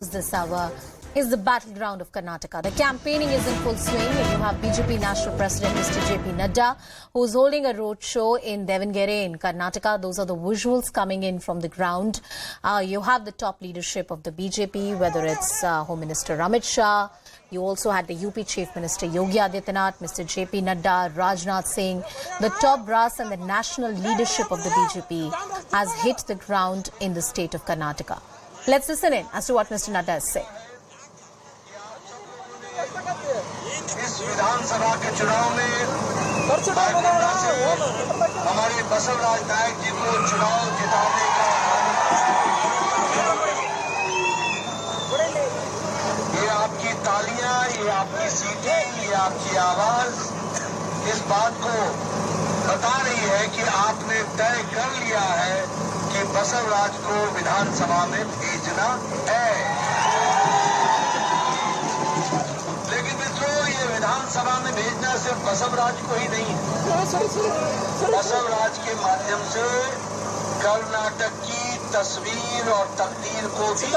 This hour is the battleground of Karnataka. The campaigning is in full swing, and you have BJP National President Mr. JP Nadda, who is holding a roadshow in Davanagere in Karnataka. Those are the visuals coming in from the ground. You have the top leadership of the BJP, whether it's Home Minister Amit Shah. You also had the UP Chief Minister Yogi Adityanath, Mr. JP Nadda, Rajnath Singh. The top brass and the national leadership of the BJP has hit the ground in the state of Karnataka. Let's listen in as to what Mr. Nadda is saying. इस विधानसभा के चुनाव में हमारे बसवराज नायक जी को चुनाव जिताने का ये आपकी तालियां, ये आपकी सीटें, ये आपकी आवाज इस बात को बता रही है कि आपने तय कर लिया है कि बसवराज को विधानसभा में भेजना है। लेकिन मित्रों, ये विधानसभा में भेजना सिर्फ बसवराज को ही नहीं है। बसवराज के माध्यम से कर्नाटक की तस्वीर और तकदीर को भी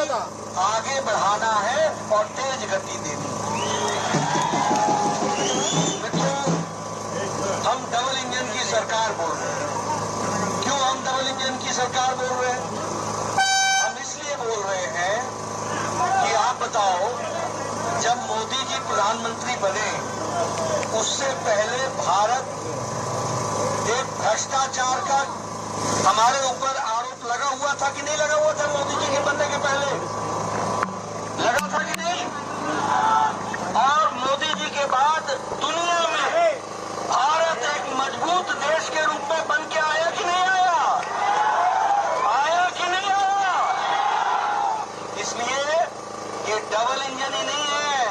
आगे बढ़ाना है और तेज गति देनी है। मित्रों, हम डबल इंजन की सरकार बोल रहे हैं। क्यों हम डबल इंजन की सरकार बोल रहे हैं? हम इसलिए बोल रहे हैं कि आप बताओ, जब मोदी जी प्रधानमंत्री बने उससे पहले भारत एक भ्रष्टाचार का हमारे ऊपर आरोप लगा हुआ था कि नहीं लगा हुआ था? मोदी जी के बनने के पहले लगा था कि नहीं? और मोदी जी के बाद दुनिया में भारत एक मजबूत देश के रूप में बन के आया कि नहीं आया? आया कि नहीं आया? इसलिए ये डबल इंजन ही नहीं है,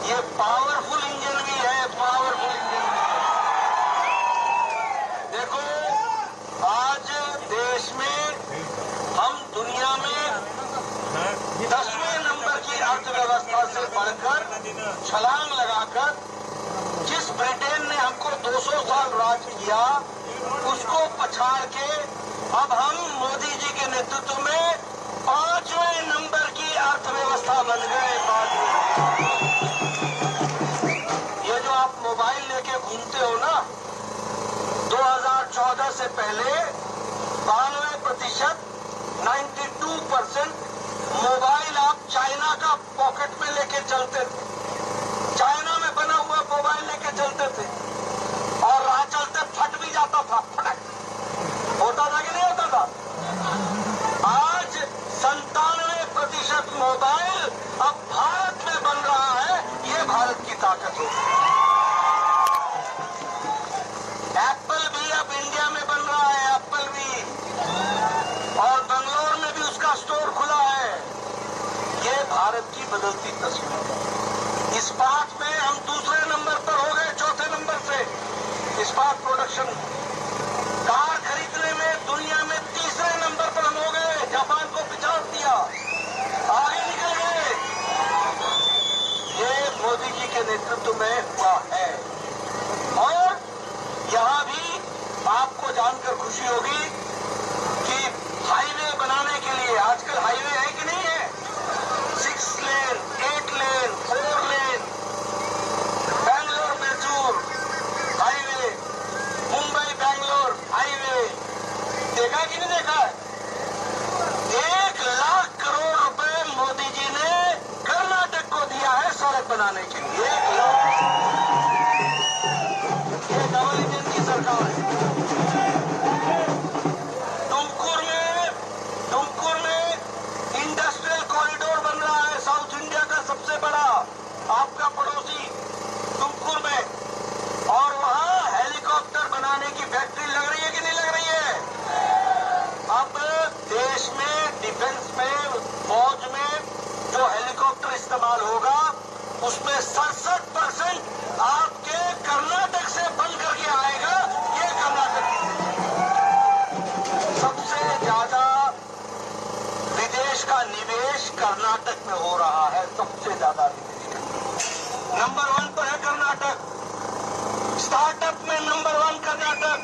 ये पावरफुल इंजन भी है, पावरफुल इंजन भी है। देखो, आज देश में हम दुनिया में 10वें नंबर की अर्थव्यवस्था से बढ़कर छलांग लगाकर जिस ब्रिटेन ने हमको 200 साल राज किया उसको पछाड़ के अब हम मोदी जी के नेतृत्व में 5वें नंबर की अर्थव्यवस्था बन गए। ये जो आप मोबाइल लेके घूमते हो ना, 2014 से पहले 92%, 92% मोबाइल आप चाइना का पॉकेट में लेके चलते थे। चाइना में बना हुआ मोबाइल लेके चलते थे और राह चलते फट भी जाता था। फटक होता था कि नहीं होता था? आज 97% मोबाइल अब भारत में बन रहा है। ये भारत की ताकत होगी। एप्पल भी अब इंडिया में बन रहा है, एप्पल भी, और बेंगलोर में भी उसका स्टोर खुला है। ये भारत की बदलती तस्वीर। इस्पात में हम दूसरे नंबर पर हो गए, चौथे नंबर से इस्पात प्रोडक्शन। कार खरीदने में दुनिया में तीसरे नंबर पर हम हो गए, जापान को पिछाड़ दिया, आगे निकल गए। ये मोदी जी के नेतृत्व में हुआ है। और यहाँ भी आपको जानकर खुशी होगी कि हाईवे बनाने के लिए आजकल हाईवे है कि नहीं है? 6 लेन, 8 लेन, 4 लेन, बैंगलोर मैसूर हाईवे, मुंबई बैंगलोर हाईवे, देखा कि नहीं देखा? 1 लाख करोड़ रुपए मोदी जी ने कर्नाटक को दिया है सड़क बनाने के लिए। 1 लाख। ये डबल इंजन की सरकार है। तुमकुर में इंडस्ट्रियल कॉरिडोर बन रहा है, साउथ इंडिया का सबसे बड़ा, आपका पड़ोसी तुमकुर में। और वहां हेलीकॉप्टर बनाने की फैक्ट्री लग रही है कि नहीं लग रही है? अब देश में डिफेंस में, फौज में जो हेलीकॉप्टर इस्तेमाल होगा उसमें 67% आपके कर्नाटक से बन करके आएगा। ये कर्नाटक सबसे ज्यादा विदेश का निवेश कर्नाटक में हो रहा है, सबसे ज्यादा विदेश का। नंबर 1 पर है कर्नाटक, स्टार्टअप में नंबर 1 कर्नाटक,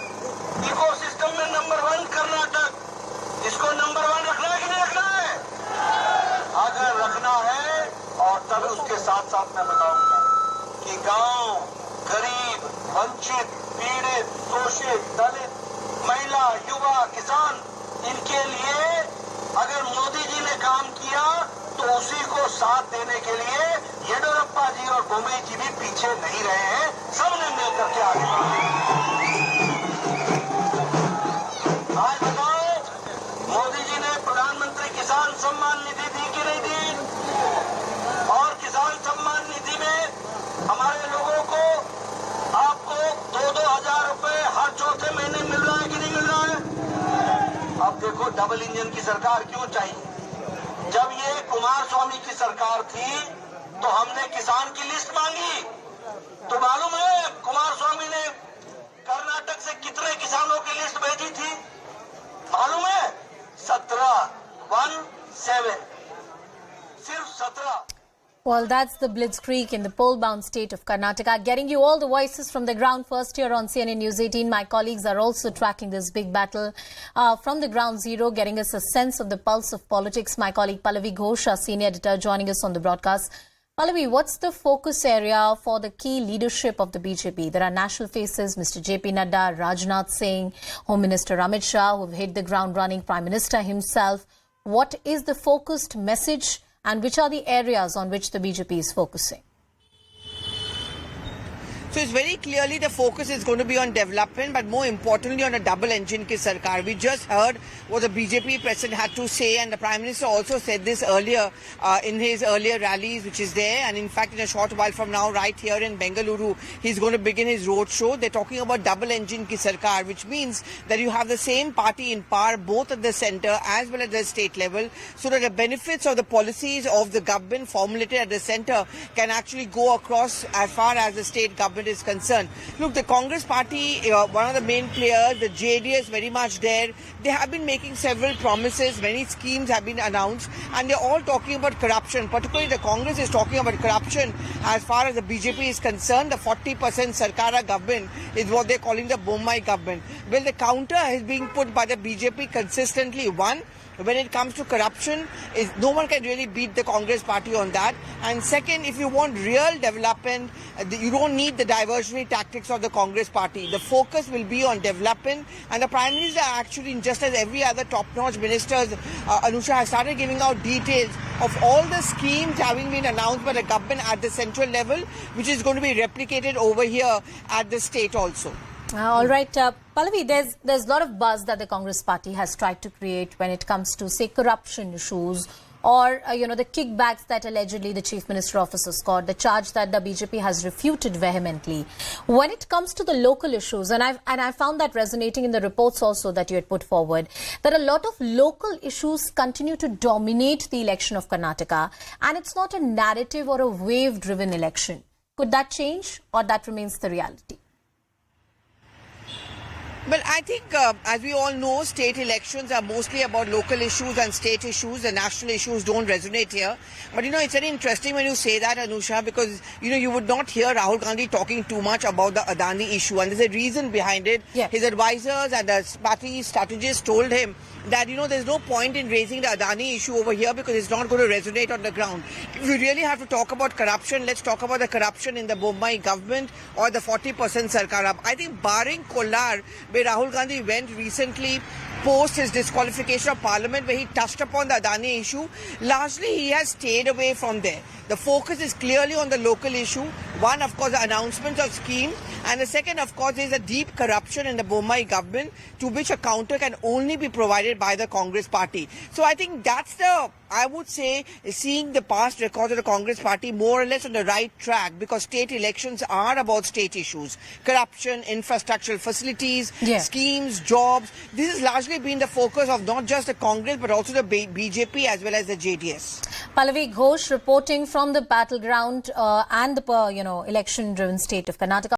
इकोसिस्टम में नंबर 1 कर्नाटक। इसको नंबर 1 रखना है कि नहीं रखना है? अगर में रखना है। और तब उसके साथ साथ मैं बताऊंगा कि गांव, गरीब, वंचित, पीड़ित, शोषित, दलित, महिला, युवा, किसान, इनके लिए अगर मोदी जी ने काम किया तो उसी को साथ देने के लिए येडियुरप्पा जी और बोम्मई जी भी पीछे नहीं रहे हैं, सबने मिलकर के आगे बढ़े। आज बताओ, मोदी जी ने प्रधानमंत्री किसान सम्मान निधि दी कि नहीं दी? और किसान सम्मान निधि में हमारे लोगों को, आपको 2-2 हजार रुपए हर चौथे महीने मिल रहा है कि नहीं मिल रहा है? अब देखो, डबल इंजन की सरकार क्यों चाहिए? जब ये कुमार स्वामी की सरकार थी तो हमने किसान की लिस्ट मांगी, तो मालूम है कुमार स्वामी ने कर्नाटक से कितने किसानों की लिस्ट भेजी थी? मालूम है? 17 सिर्फ 17। Well, that's the blitzkrieg in the poll-bound state of Karnataka. Getting you all the voices from the ground first here on CNN News 18. My colleagues are also tracking this big battle from the ground zero, getting us a sense of the pulse of politics. My colleague Pallavi Ghosh, our senior editor, joining us on the broadcast. Pallavi, what's the focus area for the key leadership of the BJP? There are national faces, Mr. JP Nadda, Rajnath Singh, Home Minister Amit Shah, who have hit the ground running, Prime Minister himself. What is the focused message? And which are the areas on which the BJP is focusing? So it's very clearly the focus is going to be on development, but more importantly on a double engine ki sarkar. We just heard what the BJP president had to say, and the Prime Minister also said this earlier in his earlier rallies, which is there. And in fact, in a short while from now, right here in Bengaluru, he's going to begin his roadshow. They're talking about double engine ki sarkar, which means that you have the same party in power both at the centre as well as the state level, so that the benefits of the policies of the government formulated at the centre can actually go across as far as the state government is concerned. Look, the Congress party, one of the main players, the JDS very much there. They have been making several promises, many schemes have been announced, and they're all talking about corruption. Particularly the Congress is talking about corruption as far as the BJP is concerned. The 40% Sarkara government is what they're calling the Bombay government. Well, the counter is being put by the BJP consistently. One, when it comes to corruption, no one can really beat the Congress party on that. And second, if you want real development, you don't need the diversionary tactics of the Congress party. The focus will be on development, and the Prime Minister actually, just as every other top-notch ministers, Anusha, has started giving out details of all the schemes having been announced by the government at the central level, which is going to be replicated over here at the state also. All right, Pallavi, there's a lot of buzz that the Congress party has tried to create when it comes to, say, corruption issues or, the kickbacks that allegedly the Chief Minister office has got, the charge that the BJP has refuted vehemently. When it comes to the local issues, and I found that resonating in the reports also that you had put forward, that a lot of local issues continue to dominate the election of Karnataka, and it's not a narrative or a wave-driven election. Could that change, or that remains the reality? Well, I think, as we all know, state elections are mostly about local issues and state issues. The national issues don't resonate here. But, it's very interesting when you say that, Anusha, because, you would not hear Rahul Gandhi talking too much about the Adani issue. And there's a reason behind it. Yeah. His advisors and the party strategists told him that, there's no point in raising the Adani issue over here because it's not going to resonate on the ground. If we really have to talk about corruption, let's talk about the corruption in the Bombay government or the 40% Sarkar. I think barring Kolar, where Rahul Gandhi went recently post his disqualification of parliament, where he touched upon the Adani issue, largely he has stayed away from there. The focus is clearly on the local issue. One, of course, the announcements of schemes, and the second, of course, is a deep corruption in the Bombay government, to which a counter can only be provided by the Congress party. So I think that's I would say, seeing the past records of the Congress party more or less on the right track, because state elections are about state issues. Corruption, infrastructural facilities, schemes, jobs. This has largely been the focus of not just the Congress but also the BJP as well as the JDS. Pallavi Ghosh reporting from the battleground and the election-driven state of Karnataka.